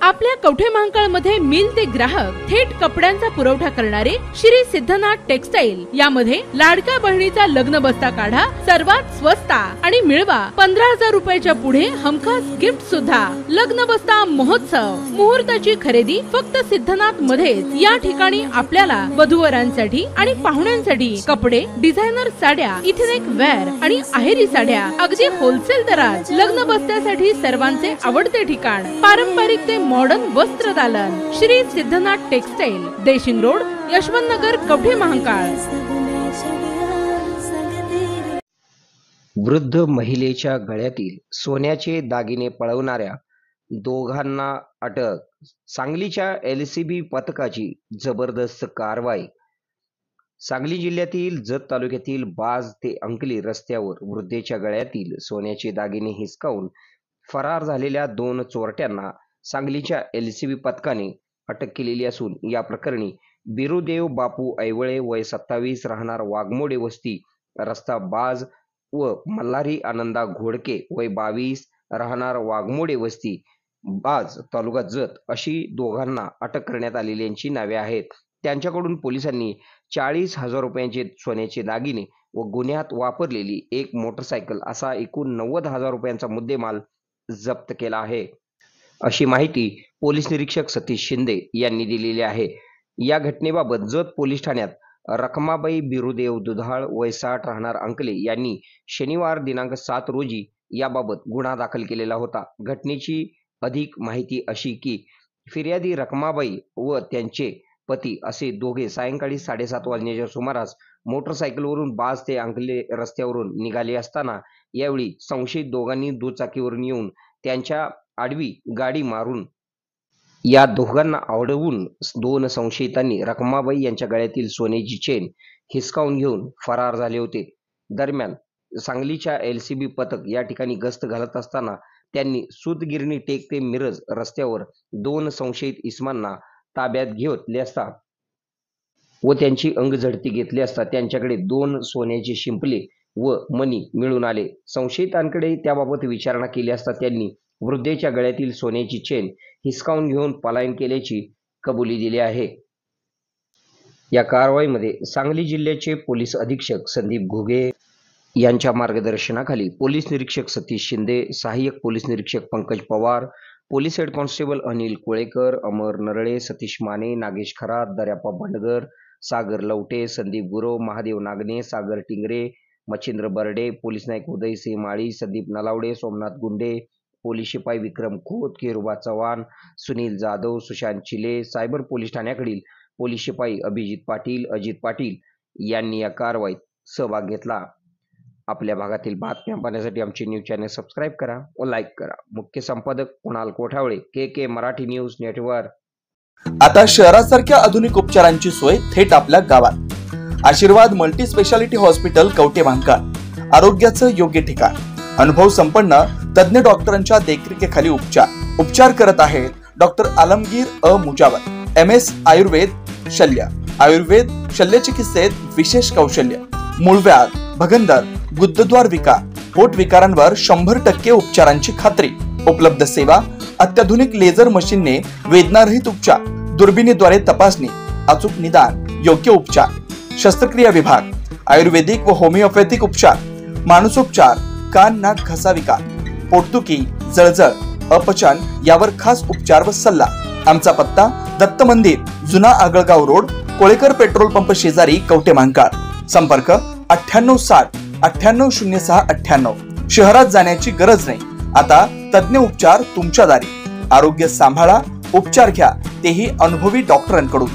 आपल्या कवठे महांकाळ मध्ये मिल ते ग्राहक थेट कपड्यांचा पुरवठा करणारे श्री सिद्धनाथ टेक्सटाईल यामध्ये लाडक्या बहिणीचा लग्न बस्ता काढा सर्वात स्वस्त आणि मिळवा 15,000 रुपयाच्या पुढे हमखास गिफ्ट सुद्धा। लग्न बस्ता महोत्सव मुहूर्ताची खरेदी फक्त सिद्धनाथ मध्येच। या ठिकाणी आपल्याला वधूवरांसाठी आणि पाहुण्यांसाठी कपडे, डिझायनर साड्या, इथेनिक वेअर आणि आहेरी साड्या अगदी होलसेल दरात। लग्न बस्त्यासाठी सर्वांचे आवडते ठिकाण पारंपरिक ते मॉडर्न वस्त्र दालन श्री सिद्धनाथ टेक्सटाईल, देशिंग रोड, यशवंत नगर, कवठे महांकाळ। वृद्ध महिलेच्या गळ्यातील सोन्याचे दागिने पळवणाऱ्या दोघांना अटक। सांगलीच्या LCB पथकाची जबरदस्त कारवाई। सांगली जिल्ह्यातील जत तालुक्यातील बाज ते अंकली रस्त्यावर वृद्धेच्या गळ्यातील सोन्याचे दागिने हिसकावून फरार झालेल्या 2 चोरट्यांना सांगलीच्या LCB पथकाने अटक केलेली असून या प्रकरणी बिरुदेव बापू ऐवळे वय 27 राहणार वाघमोडे वस्ती रस्ता बाज व मल्हारी आनंदा घोडके वय 22 राहणार वाघमोडे वस्ती बाज तालुका जत अशी दोघांना अटक करण्यात आलेल्यांची नावे आहेत। त्यांच्याकडून पोलिसांनी 40,000 रुपयांचे सोन्याचे दागिने व गुन्ह्यात वापरलेली एक मोटरसायकल असा एकूण 90,000 रुपयांचा मुद्देमाल जप्त केला आहे, अशी माहिती पोलीस निरीक्षक सतीश शिंदे यांनी दिलेली आहे। या घटनेबाबत जत पोलीस ठाण्यात रखमाबाई बिरुदेव दुधाळ वय 60 राहणार अंकले यांनी शनिवार दिनांक 7 रोजी याबाबत गुन्हा दाखल केलेला होता। घटनेची अधिक माहिती अशी की फिर्यादी रखमाबाई व त्यांचे पती असे दोघे सायंकाळी 7:30 वाजण्याच्या सुमारास मोटरसायकलवरून बाज ते अंकले रस्त्यावरून निघाले असताना यावेळी संशयित दोघांनी दुचाकीवरून येऊन त्यांच्या आडवी गाडी मारून या दोघांना अडवून 2 संशयितांनी रखमाबाई यांच्या गळ्यातील सोन्याची चेन हिसकावून घेऊन फरार झाले होते। दरम्यान सांगलीच्या LCB पथक या ठिकाणी गस्त घालत असताना त्यांनी सूतगिरणी टेक ते मिरज रस्त्यावर 2 संशयित इसमांना ताब्यात घेतले असता व त्यांची अंगझडती घेतली असता त्यांच्याकडे 2 सोन्याचे शिंपले व मणी मिळून आले। संशयितांकडे त्याबाबत विचारणा केली असता त्यांनी वृद्धेच्या गळ्यातील सोन्याची चेन हिसकावून घेऊन पलायन केल्याची कबुली दिली आहे। या कारवाईमध्ये सांगली जिल्ह्याचे पोलीस अधीक्षक संदीप घुगे यांच्या मार्गदर्शनाखाली पोलीस निरीक्षक सतीश शिंदे, सहाय्यक पोलीस निरीक्षक Pankaj Pawar, police head constable Anil Kolekar, Amar Narale, Satish Mane, Nagesh Kharat, Daryappa Bhandgar, Sagar Lavate, Sandeep Gurav, Mahadev Nagane, Sagar Tingre, Machhindra Barde, police नायक उदय सिंह माळी, संदीप नलावडे, सोमनाथ गुंडे, पोलीस शिपाई विक्रम खोत, केरुबा चव्हाण, सुनील जाधव, सुशांत चिले, सायबर पोलीस ठाण्याकडील पोलीस शिपाई अभिजित पाटील, अजित पाटील यांनी या कारवाईत सहभाग घेतला। आपल्या भागातील बातम्या पाहण्यासाठी आमचे न्यूज चॅनल सबस्क्राईब करा व लाईक करा। मुख्य संपादक Kunal Kothawale, KK Marathi news network. आता शहरासारख्या आधुनिक उपचारांची सोय थेट आपल्या गावात। आशीर्वाद multi speciality hospital Kavathe Mahankal, आरोग्याचं योग्य ठिकाण। अनुभव संपन्न तज्ञ डॉक्टरांच्या देखरेखीखाली उपचार करत आहेत डॉक्टर आलमगीर मुजावर, MS आयुर्वेद शल्य। आयुर्वेद शल्य चिकित्सेत विशेष कौशल्य। मूळव्याध, भगंदर, गुदद्वार विकार, पोट विकारांवर 100% उपचारांची खात्री। उपलब्ध सेवा अत्याधुनिक लेझर मशीनने वेदनारहित उपचार, दुर्बिणीद्वारे तपासणी, अचूक निदान, योग्य उपचार। शस्त्रक्रिया विभाग, आयुर्वेदिक व होमिओपॅथिक उपचार, मानसोपचार, कान नाक घसा विकार, पोटदुखी, जळजळ, अपचन यावर खास उपचार व सल्ला। आमचा पत्ता दत्त मंदिर, जुना Agalgaon road, Kolekar petrol pump शेजारी, कवठे महांकाळ। संपर्क 9860 9806 98। शहरात जाण्याची गरज नाही, आता तज्ञ उपचार तुमच्या दारी। आरोग्य सांभाळा, उपचार घ्या, तेही अनुभवी डॉक्टरांकडून।